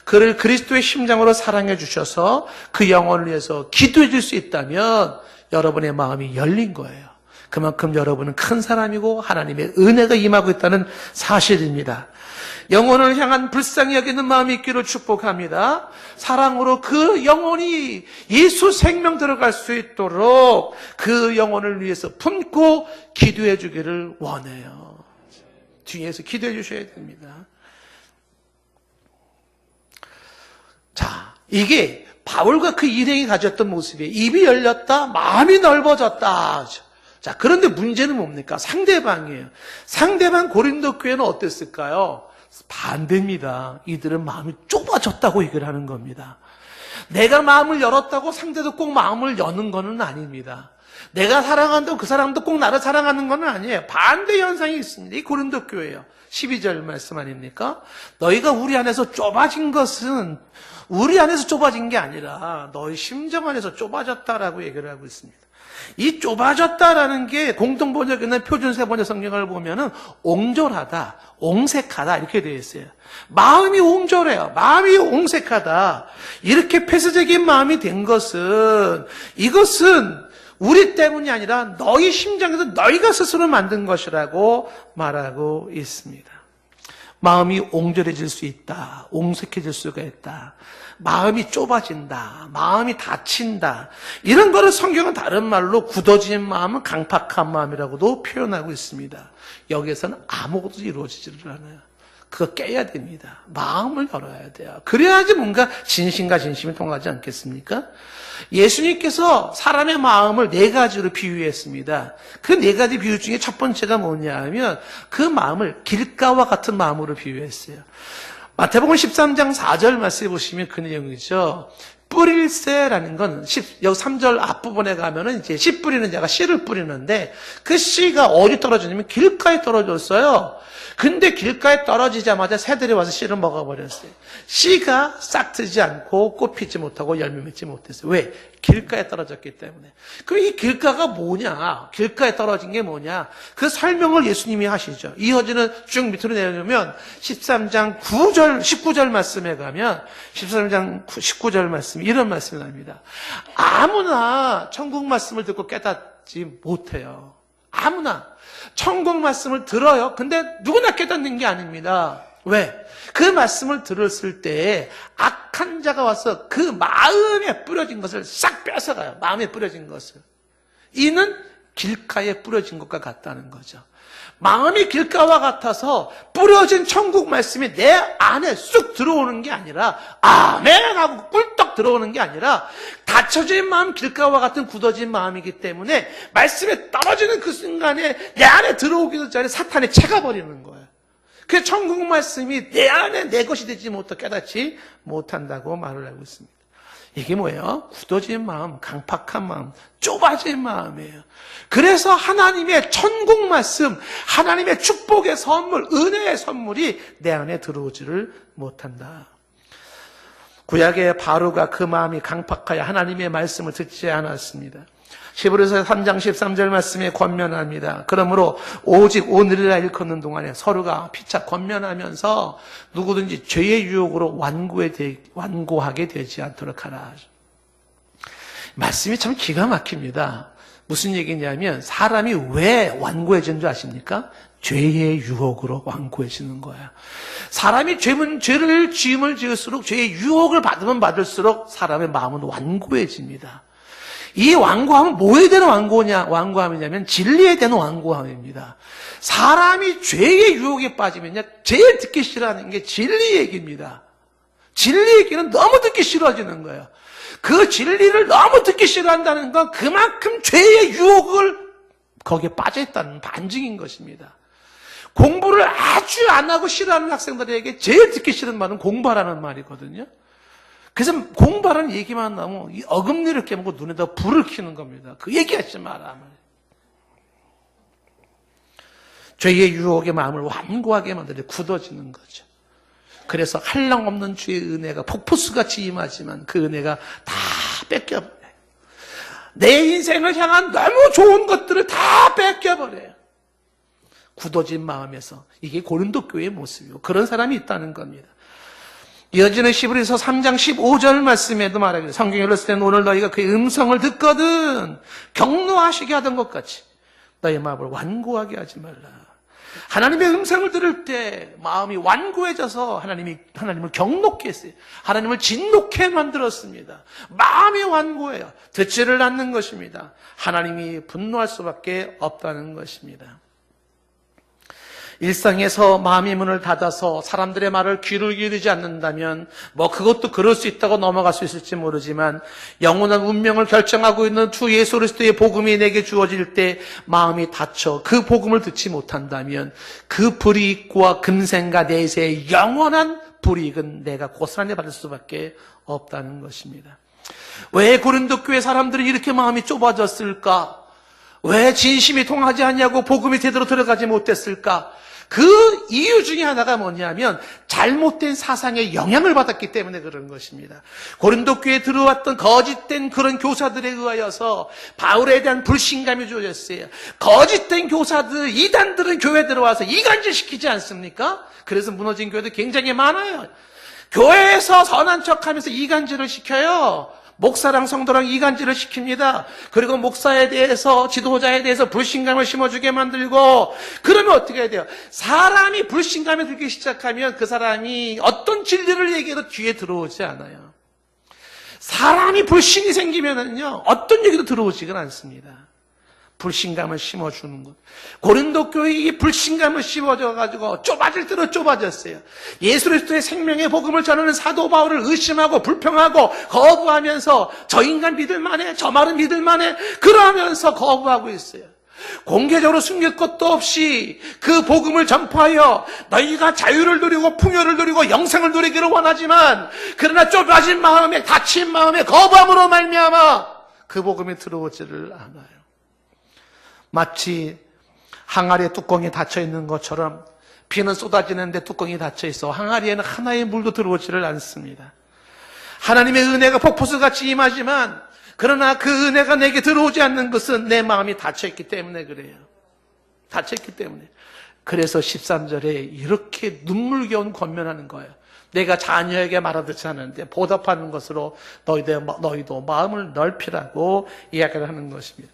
Speaker 1: 그를 그리스도의 심장으로 사랑해 주셔서 그 영혼을 위해서 기도해 줄 수 있다면 여러분의 마음이 열린 거예요. 그만큼 여러분은 큰 사람이고 하나님의 은혜가 임하고 있다는 사실입니다. 영혼을 향한 불쌍히 여기는 마음이 있기를 축복합니다. 사랑으로 그 영혼이 예수 생명 들어갈 수 있도록 그 영혼을 위해서 품고 기도해 주기를 원해요. 뒤에서 기도해 주셔야 됩니다. 자, 이게 바울과 그 일행이 가졌던 모습이에요. 입이 열렸다, 마음이 넓어졌다. 자, 그런데 문제는 뭡니까? 상대방이에요. 상대방 고린도 교회는 어땠을까요? 반대입니다. 이들은 마음이 좁아졌다고 얘기를 하는 겁니다. 내가 마음을 열었다고 상대도 꼭 마음을 여는 것은 아닙니다. 내가 사랑한다고 그 사람도 꼭 나를 사랑하는 건 아니에요. 반대 현상이 있습니다. 이 고린도 교회예요. 12절 말씀 아닙니까? 너희가 우리 안에서 좁아진 것은 우리 안에서 좁아진 게 아니라 너희 심정 안에서 좁아졌다라고 얘기를 하고 있습니다. 이 좁아졌다라는 게 공동번역에 있는 표준 세번역 성경을 보면은 옹졸하다, 옹색하다 이렇게 되어 있어요. 마음이 옹졸해요. 마음이 옹색하다. 이렇게 폐쇄적인 마음이 된 것은 이것은 우리 때문이 아니라 너희 심장에서 너희가 스스로 만든 것이라고 말하고 있습니다. 마음이 옹졸해질 수 있다. 옹색해질 수가 있다. 마음이 좁아진다. 마음이 닫힌다. 이런 거를 성경은 다른 말로 굳어진 마음은 강팍한 마음이라고도 표현하고 있습니다. 여기에서는 아무것도 이루어지지를 않아요. 그거 깨야 됩니다. 마음을 열어야 돼요. 그래야지 뭔가 진심과 진심이 통하지 않겠습니까? 예수님께서 사람의 마음을 네 가지로 비유했습니다. 그 네 가지 비유 중에 첫 번째가 뭐냐 하면 그 마음을 길가와 같은 마음으로 비유했어요. 마태복음 13장 4절 말씀해 보시면 그 내용이죠. 뿌릴새라는 건 여기 3절 앞부분에 가면은 이제 씨 뿌리는 자가 씨를 뿌리는데 그 씨가 어디 떨어지냐면 길가에 떨어졌어요. 근데 길가에 떨어지자마자 새들이 와서 씨를 먹어버렸어요. 씨가 싹 트지 않고 꽃 피지 못하고 열매 맺지 못했어요. 왜? 길가에 떨어졌기 때문에. 그럼 이 길가가 뭐냐? 길가에 떨어진 게 뭐냐? 그 설명을 예수님이 하시죠. 이어지는 쭉 밑으로 내려오면 13장 9절, 19절 말씀에 가면 13장 19절 말씀 이런 말씀이 납니다. 아무나 천국 말씀을 듣고 깨닫지 못해요. 아무나 천국 말씀을 들어요. 근데 누구나 깨닫는 게 아닙니다. 왜? 그 말씀을 들었을 때 악한 자가 와서 그 마음에 뿌려진 것을 싹 뺏어가요. 마음에 뿌려진 것을. 이는 길가에 뿌려진 것과 같다는 거죠. 마음이 길가와 같아서 뿌려진 천국 말씀이 내 안에 쑥 들어오는 게 아니라 아멘 하고 꿀떡 들어오는 게 아니라 닫혀진 마음, 길가와 같은 굳어진 마음이기 때문에 말씀에 떨어지는 그 순간에 내 안에 들어오기도 전에 사탄이 채가버리는 거예요. 그 천국 말씀이 내 안에 내 것이 되지 못해 깨닫지 못한다고 말을 하고 있습니다. 이게 뭐예요? 굳어진 마음, 강팍한 마음, 좁아진 마음이에요. 그래서 하나님의 천국 말씀, 하나님의 축복의 선물, 은혜의 선물이 내 안에 들어오지를 못한다. 구약의 바로가 그 마음이 강팍하여 하나님의 말씀을 듣지 않았습니다. 히브리서 3장 13절 말씀에 권면합니다. 그러므로 오직 오늘이라 일컫는 동안에 서로가 피차 권면하면서 누구든지 죄의 유혹으로 완고하게 되지 않도록 하라. 말씀이 참 기가 막힙니다. 무슨 얘기냐면 사람이 왜 완고해지는 줄 아십니까? 죄의 유혹으로 완고해지는 거예요. 사람이 죄를 지음을 지을수록 죄의 유혹을 받으면 받을수록 사람의 마음은 완고해집니다. 이 완고함은 뭐에 대한 완고함이냐면 진리에 대한 완고함입니다. 사람이 죄의 유혹에 빠지면요, 제일 듣기 싫어하는 게 진리 얘기입니다. 진리 얘기는 너무 듣기 싫어지는 거예요. 그 진리를 너무 듣기 싫어한다는 건 그만큼 죄의 유혹을 거기에 빠져있다는 반증인 것입니다. 공부를 아주 안 하고 싫어하는 학생들에게 제일 듣기 싫은 말은 공부하라는 말이거든요. 그래서 공부하라는 얘기만 나오면 이 어금니를 깨물고 눈에다 불을 켜는 겁니다. 그 얘기하지 마라. 죄의 유혹의 마음을 완고하게 만들어 굳어지는 거죠. 그래서 한량없는 주의 은혜가 폭포수같이 임하지만 그 은혜가 다 뺏겨버려요. 내 인생을 향한 너무 좋은 것들을 다 뺏겨버려요. 굳어진 마음에서. 이게 고린도 교회의 모습이고 그런 사람이 있다는 겁니다. 이어지는 히브리서 3장 15절 말씀에도 말합니다. 성경에 읽었을 때는 오늘 너희가 그의 음성을 듣거든 경노하시게 하던 것 같이 너희 마음을 완고하게 하지 말라. 하나님의 음성을 들을 때 마음이 완고해져서 하나님을 경노케 했어요. 하나님을 진노케 만들었습니다. 마음이 완고해요. 듣지를 않는 것입니다. 하나님이 분노할 수밖에 없다는 것입니다. 일상에서 마음의 문을 닫아서 사람들의 말을 귀를 기울이지 않는다면 그것도 그럴 수 있다고 넘어갈 수 있을지 모르지만 영원한 운명을 결정하고 있는 주 예수 그리스도의 복음이 내게 주어질 때 마음이 닫혀 그 복음을 듣지 못한다면 그 불이익과 금생과 내세의 영원한 불이익은 내가 고스란히 받을 수밖에 없다는 것입니다. 왜 고린도 교회 사람들이 이렇게 마음이 좁아졌을까? 왜 진심이 통하지 않냐고 복음이 제대로 들어가지 못했을까? 그 이유 중에 하나가 뭐냐면 잘못된 사상에 영향을 받았기 때문에 그런 것입니다. 고린도 교회에 들어왔던 거짓된 그런 교사들에 의하여서 바울에 대한 불신감이 주어졌어요. 거짓된 교사들, 이단들은 교회에 들어와서 이간질 시키지 않습니까? 그래서 무너진 교회도 굉장히 많아요. 교회에서 선한 척하면서 이간질을 시켜요. 목사랑 성도랑 이간질을 시킵니다. 그리고 목사에 대해서, 지도자에 대해서 불신감을 심어주게 만들고, 그러면 어떻게 해야 돼요? 사람이 불신감에 들기 시작하면 그 사람이 어떤 진리를 얘기해도 뒤에 들어오지 않아요. 사람이 불신이 생기면은요, 어떤 얘기도 들어오지가 않습니다. 불신감을 심어주는 것. 고린도 교회에 이 불신감을 심어줘가지고 좁아질 대로 좁아졌어요. 예수 그리스도의 생명의 복음을 전하는 사도 바울을 의심하고 불평하고 거부하면서 저 인간 믿을만해, 저 말은 믿을만해, 그러면서 거부하고 있어요. 공개적으로 숨길 것도 없이 그 복음을 전파하여 너희가 자유를 누리고 풍요를 누리고 영생을 누리기를 원하지만, 그러나 좁아진 마음에, 닫힌 마음에 거부함으로 말미암아 그 복음이 들어오지를 않아요. 마치 항아리에 뚜껑이 닫혀있는 것처럼 비는 쏟아지는데 뚜껑이 닫혀있어 항아리에는 하나의 물도 들어오지를 않습니다. 하나님의 은혜가 폭포수같이 임하지만, 그러나 그 은혜가 내게 들어오지 않는 것은 내 마음이 닫혀있기 때문에 그래요. 닫혀있기 때문에. 그래서 13절에 이렇게 눈물겨운 권면하는 거예요. 내가 자녀에게 말하듯이 하는데 보답하는 것으로 너희도 마음을 넓히라고 이야기를 하는 것입니다.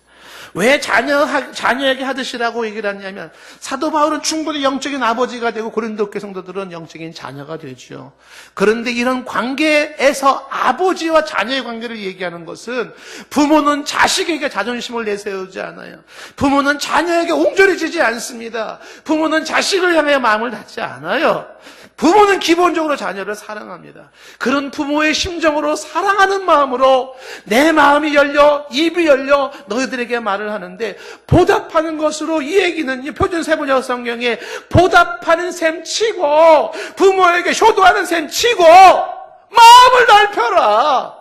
Speaker 1: 왜 자녀에게 하듯이라고 얘기를 하냐면, 사도 바울은 충분히 영적인 아버지가 되고 고린도 교회 성도들은 영적인 자녀가 되죠. 그런데 이런 관계에서 아버지와 자녀의 관계를 얘기하는 것은, 부모는 자식에게 자존심을 내세우지 않아요. 부모는 자녀에게 옹졸해지지 않습니다. 부모는 자식을 향해 마음을 닫지 않아요. 부모는 기본적으로 자녀를 사랑합니다. 그런 부모의 심정으로, 사랑하는 마음으로 내 마음이 열려, 입이 열려 너희들에게 말을 하는데, 보답하는 것으로, 이 얘기는 표준 세번역 성경에 보답하는 셈 치고, 부모에게 효도하는 셈 치고 마음을 넓혀라.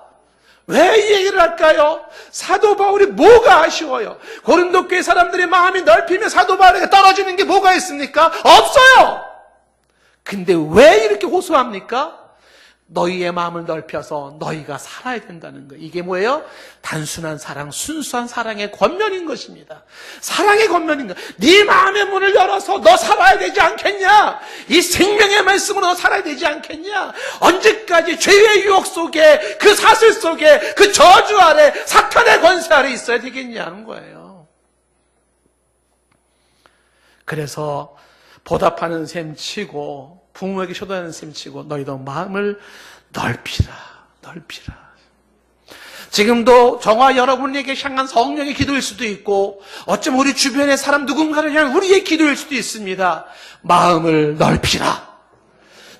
Speaker 1: 왜 이 얘기를 할까요? 사도 바울이 뭐가 아쉬워요? 고린도 교회 사람들의 마음이 넓히면 사도 바울에게 떨어지는 게 뭐가 있습니까? 없어요. 근데 왜 이렇게 호소합니까? 너희의 마음을 넓혀서 너희가 살아야 된다는 거예요. 이게 뭐예요? 단순한 사랑, 순수한 사랑의 권면인 것입니다. 사랑의 권면인 거예요. 네 마음의 문을 열어서 너 살아야 되지 않겠냐? 이 생명의 말씀으로 너 살아야 되지 않겠냐? 언제까지 죄의 유혹 속에, 그 사슬 속에, 그 저주 아래, 사탄의 권세 아래 있어야 되겠냐는 거예요. 그래서 보답하는 셈 치고, 부모에게 효도하는 셈 치고 너희도 마음을 넓히라. 지금도 저와 여러분에게 향한 성령의 기도일 수도 있고, 어쩌면 우리 주변의 사람 누군가를 향한 우리의 기도일 수도 있습니다. 마음을 넓히라.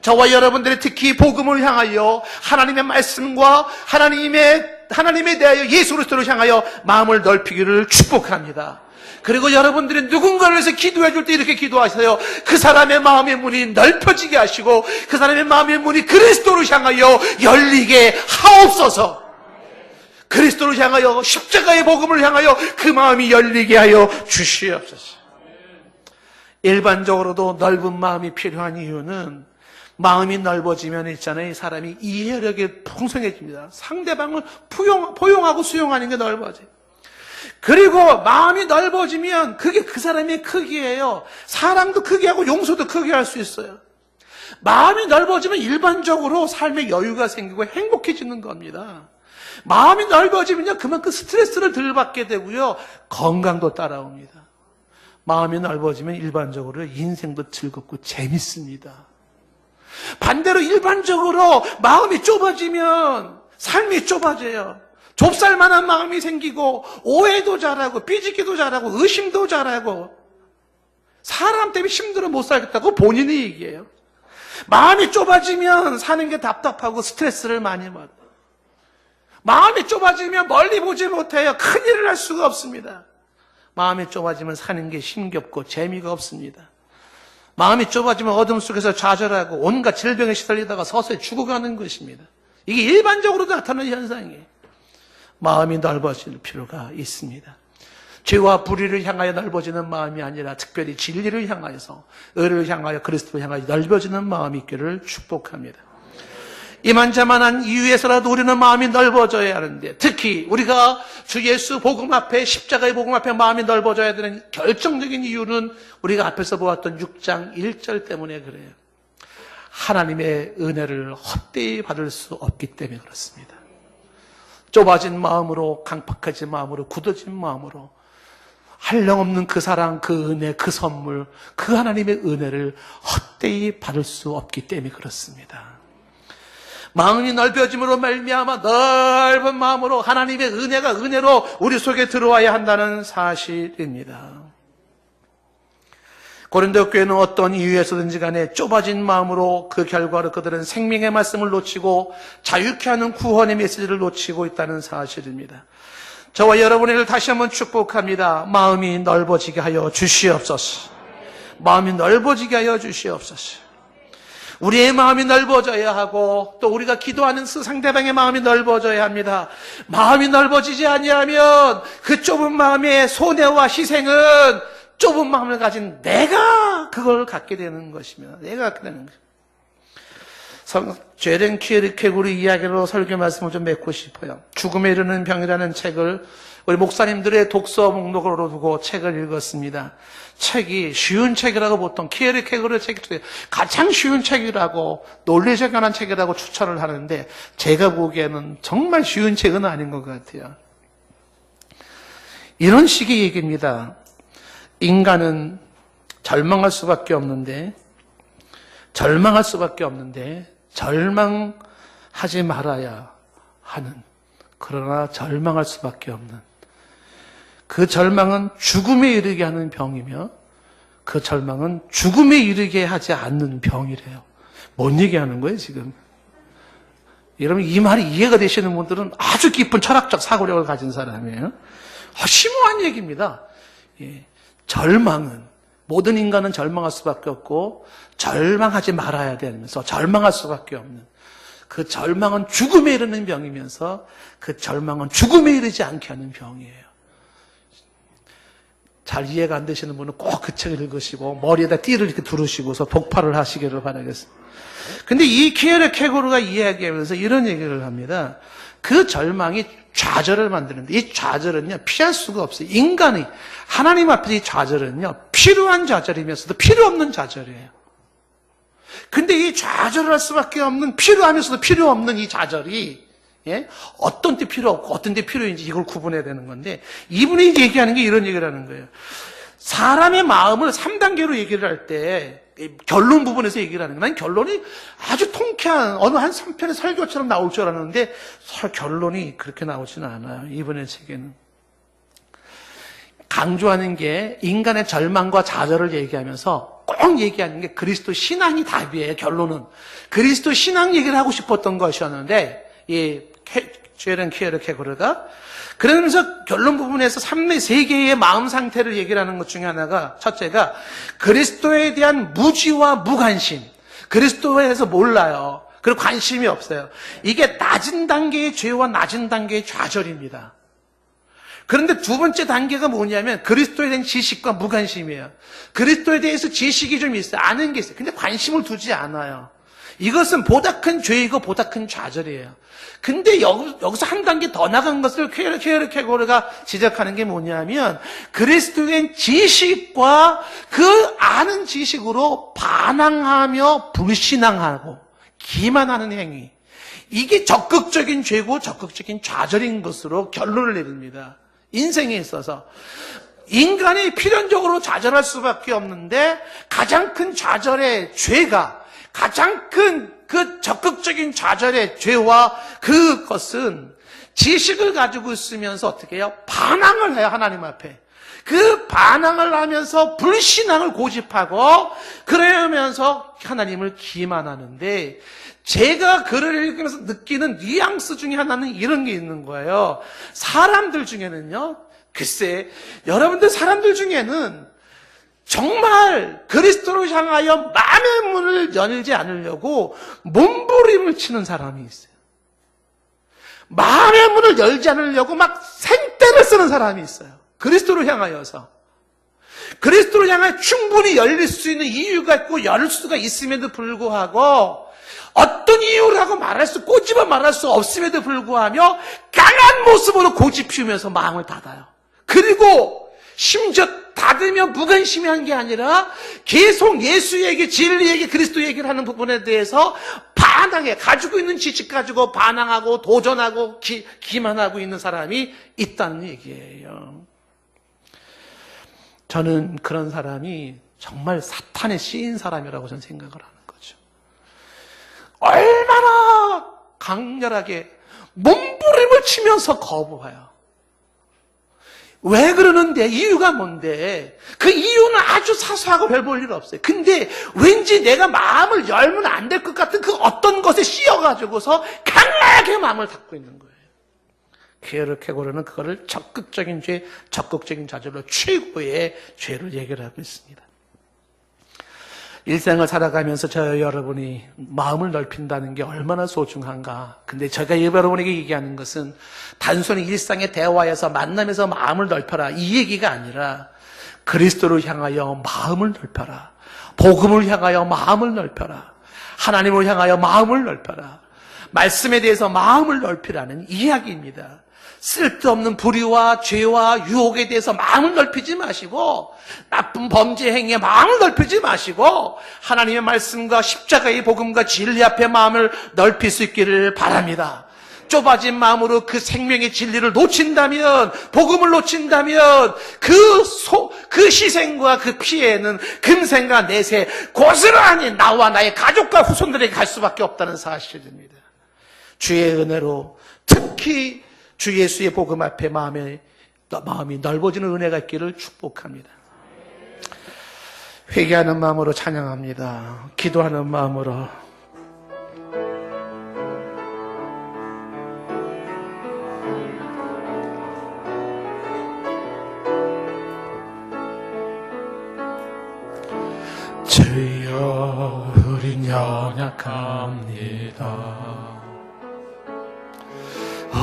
Speaker 1: 저와 여러분들의 특히 복음을 향하여, 하나님의 말씀과 하나님에 대하여 예수 그리스도를 향하여 마음을 넓히기를 축복합니다. 그리고 여러분들이 누군가를 위해서 기도해 줄 때 이렇게 기도하세요. 그 사람의 마음의 문이 넓혀지게 하시고, 그 사람의 마음의 문이 그리스도를 향하여 열리게 하옵소서. 그리스도를 향하여, 십자가의 복음을 향하여 그 마음이 열리게 하여 주시옵소서. 일반적으로도 넓은 마음이 필요한 이유는, 마음이 넓어지면 있잖아요, 이 사람이 이해력이 풍성해집니다. 상대방을 포용하고 수용하는 게 넓어져요. 그리고 마음이 넓어지면 그게 그 사람의 크기예요. 사랑도 크게 하고 용서도 크게 할 수 있어요. 마음이 넓어지면 일반적으로 삶에 여유가 생기고 행복해지는 겁니다. 마음이 넓어지면요, 그만큼 스트레스를 덜 받게 되고요, 건강도 따라옵니다. 마음이 넓어지면 일반적으로 인생도 즐겁고 재밌습니다. 반대로 일반적으로 마음이 좁아지면 삶이 좁아져요. 좁쌀만한 마음이 생기고, 오해도 잘하고, 삐지기도 잘하고, 의심도 잘하고, 사람 때문에 힘들어 못 살겠다고 본인이 얘기해요. 마음이 좁아지면 사는 게 답답하고 스트레스를 많이 받아요. 마음이 좁아지면 멀리 보지 못해요. 큰일을 할 수가 없습니다. 마음이 좁아지면 사는 게 힘겹고 재미가 없습니다. 마음이 좁아지면 어둠 속에서 좌절하고 온갖 질병에 시달리다가 서서히 죽어가는 것입니다. 이게 일반적으로 나타나는 현상이에요. 마음이 넓어질 필요가 있습니다. 죄와 불의를 향하여 넓어지는 마음이 아니라 특별히 진리를 향하여서, 의를 향하여, 그리스도를 향하여 넓어지는 마음이 있기를 축복합니다. 이만저만한 이유에서라도 우리는 마음이 넓어져야 하는데, 특히 우리가 주 예수 복음 앞에, 십자가의 복음 앞에 마음이 넓어져야 되는 결정적인 이유는 우리가 앞에서 보았던 6장 1절 때문에 그래요. 하나님의 은혜를 헛되이 받을 수 없기 때문에 그렇습니다. 좁아진 마음으로, 강팍해진 마음으로, 굳어진 마음으로 한량없는 그 사랑, 그 은혜, 그 선물, 그 하나님의 은혜를 헛되이 받을 수 없기 때문에 그렇습니다. 마음이 넓어짐으로 말미암아 넓은 마음으로 하나님의 은혜로 우리 속에 들어와야 한다는 사실입니다. 고린도 교회는 어떤 이유에서든지 간에 좁아진 마음으로 그 결과로 그들은 생명의 말씀을 놓치고 자유케 하는 구원의 메시지를 놓치고 있다는 사실입니다. 저와 여러분을 다시 한번 축복합니다. 마음이 넓어지게 하여 주시옵소서. 마음이 넓어지게 하여 주시옵소서. 우리의 마음이 넓어져야 하고 또 우리가 기도하는 그 상대방의 마음이 넓어져야 합니다. 마음이 넓어지지 아니하면 그 좁은 마음의 손해와 희생은 좁은 마음을 가진 내가 그걸 갖게 되는 것입니다. 내가 갖게 되는 것입니다. 죄된 키에르케고르 이야기로 설교 말씀을 좀 맺고 싶어요. 죽음에 이르는 병이라는 책을 우리 목사님들의 독서 목록으로 두고 책을 읽었습니다. 책이 쉬운 책이라고 보통 키에르케고르 책이 가장 쉬운 책이라고 논리적인 책이라고 추천을 하는데 제가 보기에는 정말 쉬운 책은 아닌 것 같아요. 이런 식의 얘기입니다. 인간은 절망할 수밖에 없는데 절망하지 말아야 하는, 그러나 절망할 수밖에 없는, 그 절망은 죽음에 이르게 하는 병이며 그 절망은 죽음에 이르게 하지 않는 병이래요. 뭔 얘기하는 거예요 지금? 여러분 이 말이 이해가 되시는 분들은 아주 깊은 철학적 사고력을 가진 사람이에요. 심오한 얘기입니다. 절망은, 모든 인간은 절망할 수밖에 없고 절망하지 말아야 되면서 절망할 수밖에 없는, 그 절망은 죽음에 이르는 병이면서 그 절망은 죽음에 이르지 않게 하는 병이에요. 잘 이해가 안 되시는 분은 꼭 그 책을 읽으시고 머리에다 띠를 이렇게 두르시고서 독파를 하시기를 바라겠습니다. 근데 이 키에르케고르가 이야기하면서 이런 얘기를 합니다. 그 절망이 좌절을 만드는데 이 좌절은요 피할 수가 없어요. 인간이 하나님 앞에서 이 좌절은요 필요한 좌절이면서도 필요 없는 좌절이에요. 근데 이 좌절할 수밖에 없는, 필요하면서도 필요 없는 이 좌절이 어떤 때 필요 없고 어떤 때 필요인지 이걸 구분해야 되는 건데, 이분이 얘기하는 게 이런 얘기를 하는 거예요. 사람의 마음을 3단계로 얘기를 할 때 결론 부분에서 얘기를 하는 거예요. 난 결론이 아주 통쾌한 어느 한 3편의 설교처럼 나올 줄 알았는데 결론이 그렇게 나오지는 않아요. 이번의 책에는 강조하는 게 인간의 절망과 좌절을 얘기하면서 꼭 얘기하는 게 그리스도 신앙이 답이에요. 결론은 그리스도 신앙 얘기를 하고 싶었던 것이었는데 이 죄른 키에르케고르가 그러면서 결론 부분에서 삶의 세 개의 마음 상태를 얘기를 하는 것 중에 하나가, 첫째가 그리스도에 대한 무지와 무관심, 그리스도에 대해서 몰라요. 그리고 관심이 없어요. 이게 낮은 단계의 죄와 낮은 단계의 좌절입니다. 그런데 두 번째 단계가 뭐냐면 그리스도에 대한 지식과 무관심이에요. 그리스도에 대해서 지식이 좀 있어요. 아는 게 있어요. 근데 관심을 두지 않아요. 이것은 보다 큰 죄이고 보다 큰 좌절이에요. 근데 여기서 한 단계 더 나간 것을 키에르케고르가 지적하는 게 뭐냐면 그리스도에 대한 지식과 그 아는 지식으로 반항하며 불신앙하고 기만하는 행위, 이게 적극적인 죄고 적극적인 좌절인 것으로 결론을 내립니다. 인생에 있어서 인간이 필연적으로 좌절할 수밖에 없는데 가장 큰 좌절의 죄가, 가장 큰 그 적극적인 좌절의 죄와 그것은 지식을 가지고 있으면서 어떻게 해요? 반항을 해요. 하나님 앞에. 그 반항을 하면서 불신앙을 고집하고 그러면서 하나님을 기만하는데, 제가 글을 읽으면서 느끼는 뉘앙스 중에 하나는 이런 게 있는 거예요. 사람들 중에는요, 글쎄, 여러분들 사람들 중에는 정말 그리스도를 향하여 마음의 문을 열지 않으려고 몸부림을 치는 사람이 있어요. 마음의 문을 열지 않으려고 막 생떼를 쓰는 사람이 있어요. 그리스도를 향하여서. 그리스도를 향하여 충분히 열릴 수 있는 이유가 있고 열 수가 있음에도 불구하고 어떤 이유라고 꼬집어 말할 수 없음에도 불구하며 강한 모습으로 고집 피우면서 마음을 닫아요. 그리고 심지어 닫으며 무관심이 한 게 아니라 계속 예수 얘기, 진리 얘기, 그리스도 얘기를 하는 부분에 대해서 반항해. 가지고 있는 지식 가지고 반항하고 도전하고 기만하고 있는 사람이 있다는 얘기예요. 저는 그런 사람이 정말 사탄에 씌인 사람이라고 저는 생각을 하는 거죠. 얼마나 강렬하게 몸부림을 치면서 거부해요. 왜 그러는데? 이유가 뭔데? 그 이유는 아주 사소하고 별 볼 일 없어요. 근데 왠지 내가 마음을 열면 안 될 것 같은 그 어떤 것에 씌여가지고서 강하게 마음을 닫고 있는 거예요. 게으르케고르는 그거를 적극적인 죄, 적극적인 자질로 최고의 죄를 얘기를 하고 있습니다. 일생을 살아가면서 저 여러분이 마음을 넓힌다는 게 얼마나 소중한가. 근데 제가 여러분에게 얘기하는 것은 단순히 일상의 대화에서 만남에서 마음을 넓혀라 이 얘기가 아니라 그리스도를 향하여 마음을 넓혀라. 복음을 향하여 마음을 넓혀라. 하나님을 향하여 마음을 넓혀라. 말씀에 대해서 마음을 넓히라는 이야기입니다. 쓸데없는 불의와 죄와 유혹에 대해서 마음을 넓히지 마시고 나쁜 범죄 행위에 마음을 넓히지 마시고 하나님의 말씀과 십자가의 복음과 진리 앞에 마음을 넓힐 수 있기를 바랍니다. 좁아진 마음으로 그 생명의 진리를 놓친다면, 복음을 놓친다면 그 희생과 그 피해는 금생과 내세 고스란히 나와 나의 가족과 후손들에게 갈 수밖에 없다는 사실입니다. 주의 은혜로 특히 주 예수의 복음 앞에 마음이 넓어지는 은혜가 있기를 축복합니다. 회개하는 마음으로 찬양합니다. 기도하는 마음으로. 주여 우린 연약합니다.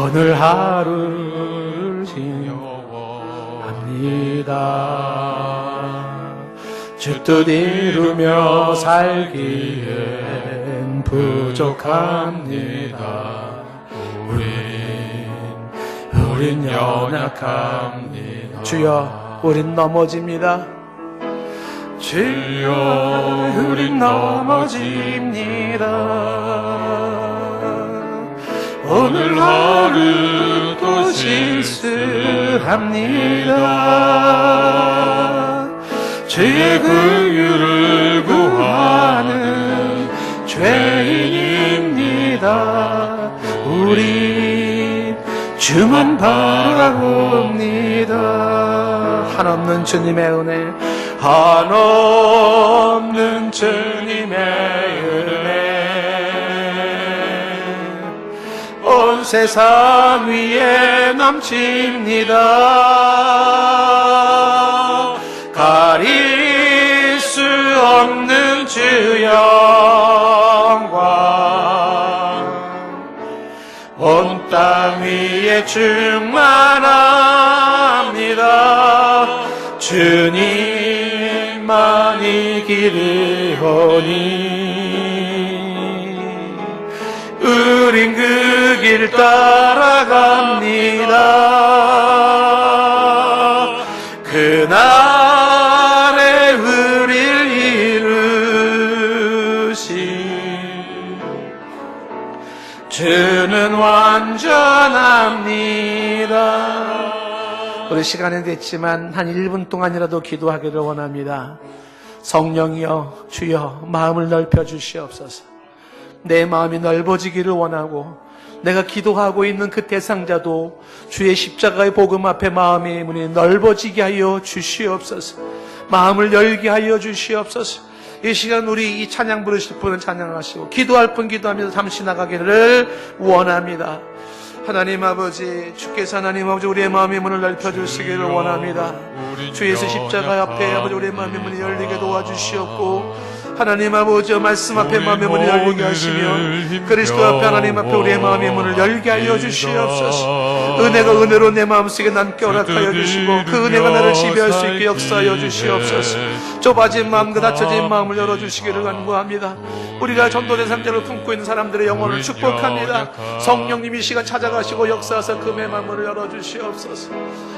Speaker 1: 오늘 하루를 지겨워합니다. 주 뜻 이루며 살기엔 부족합니다. 우린 연약합니다. 주여 우린 넘어집니다. 주여 우린 넘어집니다. 오늘 하루 또 실수합니다. 주의 긍휼을 구하는 죄인입니다. 우리 주만 바라봅니다. 한없는 주님의 은혜, 한없는 주님의 은혜, 온 세상 위에 넘칩니다. 가릴 수 없는 주 영광, 온 땅 위에 충만합니다. 주님만이 길이오니 우린 그 길 따라갑니다. 그날에 우릴 이루신 주는 완전합니다. 우리 시간은 됐지만 한 1분 동안이라도 기도하기를 원합니다. 성령이여, 주여 마음을 넓혀 주시옵소서. 내 마음이 넓어지기를 원하고 내가 기도하고 있는 그 대상자도 주의 십자가의 복음 앞에 마음의 문이 넓어지게 하여 주시옵소서. 마음을 열게 하여 주시옵소서. 이 시간 우리 이 찬양 부르실 분은 찬양하시고 기도할 분 기도하면서 잠시 나가기를 원합니다. 하나님 아버지, 주께서 하나님 아버지 우리의 마음의 문을 넓혀주시기를 원합니다. 주 예수 십자가 앞에 아버지 우리의 마음의 문이 열리게 도와주시옵고 하나님 아버지 말씀 앞에 마음의 문을 열리게 하시며 그리스도 앞에 하나님 앞에 우리의 마음의 문을 열게 하여 주시옵소서. 은혜가 은혜로 내 마음속에 남게 허락하여 주시고 그 은혜가 나를 지배할 수 있게 역사하여 주시옵소서. 좁아진 마음과 닫혀진 마음을 열어주시기를 간구합니다. 우리가 전도 대상자를 품고 있는 사람들의 영혼을 축복합니다. 성령님이 시간 찾아가시고 역사하사 금의 마음을 열어주시옵소서.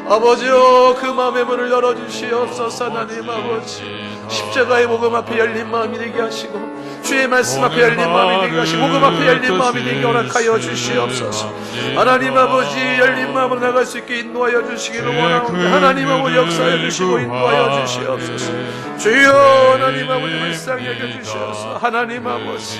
Speaker 1: 아버지여, 그 마음의 문을 열어주시옵소서. 하나님 아버지, 십자가의 복음 앞에 열린 마음이 되게 하시고, 주의 말씀 앞에 열린 마음이 되게 하시고, 복음 앞에 열린 마음이 되게 허락하여 주시옵소서. 하나님 아버지, 열린 마음으로 나갈 수 있게 인도하여 주시기를 원하오니 하나님 아버지 역사해 주시고 인도하여 주시옵소서. 주여, 하나님 아버지 불쌍히 여겨 주시옵소서. 하나님 아버지,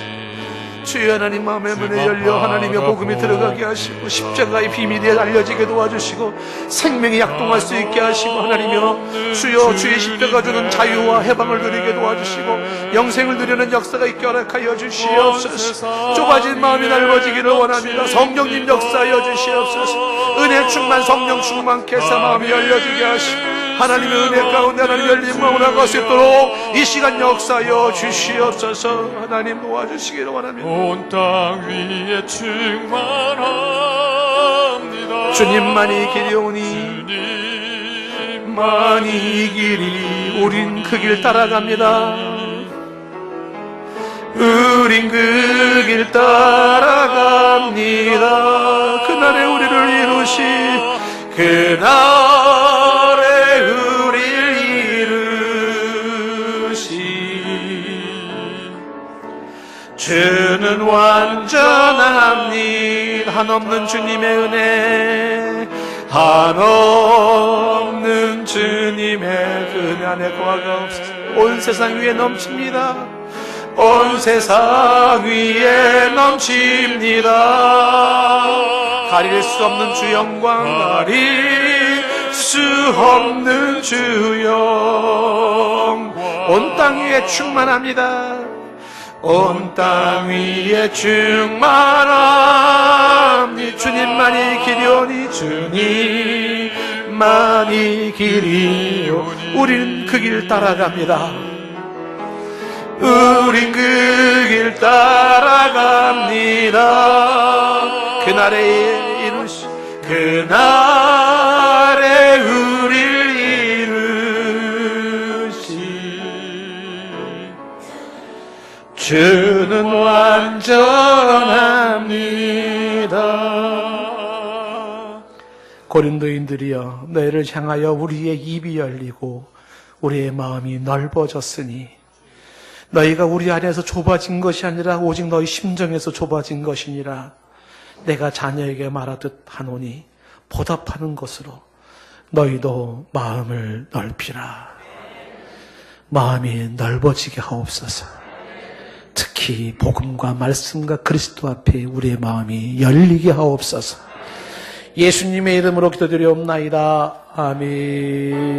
Speaker 1: 주여, 하나님 마음의 문에 열려 하나님의 복음이 들어가게 하시고, 십자가의 비밀이 알려지게 도와주시고, 생명이 약동할 수 있게 하시고, 하나님이여, 주여, 주의 십자가 주는 자유와 해방을 누리게 도와주시고, 영생을 누리는 역사가 있게 허락하여 주시옵소서. 좁아진 마음이 넓어지기를 원합니다. 성령님 역사하여 주시옵소서. 은혜 충만, 성령 충만케 해서 마음이 열려지게 하시고, 하나님의 은혜 가운데 하나님 열린 마음으로 나갈 수 있도록 이 시간 역사하여 주시옵소서. 하나님 도와주시기를 원합니다.
Speaker 2: 온 땅 위에 충만합니다.
Speaker 1: 주님만이 길이오니 주님만이 길이, 우린 그 길 따라갑니다. 우린 그 길 따라갑니다. 그날에 우리를 이루시, 그날에 우리를 이루시. 주는 완전합니다. 한없는 주님의 은혜, 한없는 주님의 은혜 안에 과가 없어서 온 세상 위에 넘칩니다. 온 세상 위에 넘칩니다. 가릴 수 없는 주 영광, 가릴 수 없는 주 영광, 온 땅 위에 충만합니다. 온 땅 위에 충만합니다. 주님만이 길이오니, 주님만이 길이오니, 우리는 그 길 따라갑니다. 우린 그 길 따라갑니다. 그날에 이루시, 그날에 우릴 이루시. 주는 완전합니다. 고린도인들이여, 너희를 향하여 우리의 입이 열리고 우리의 마음이 넓어졌으니, 너희가 우리 안에서 좁아진 것이 아니라 오직 너희 심정에서 좁아진 것이니라. 내가 자녀에게 말하듯 하노니 보답하는 것으로 너희도 마음을 넓히라. 마음이 넓어지게 하옵소서. 특히 복음과 말씀과 그리스도 앞에 우리의 마음이 열리게 하옵소서. 예수님의 이름으로 기도드리옵나이다. 아멘.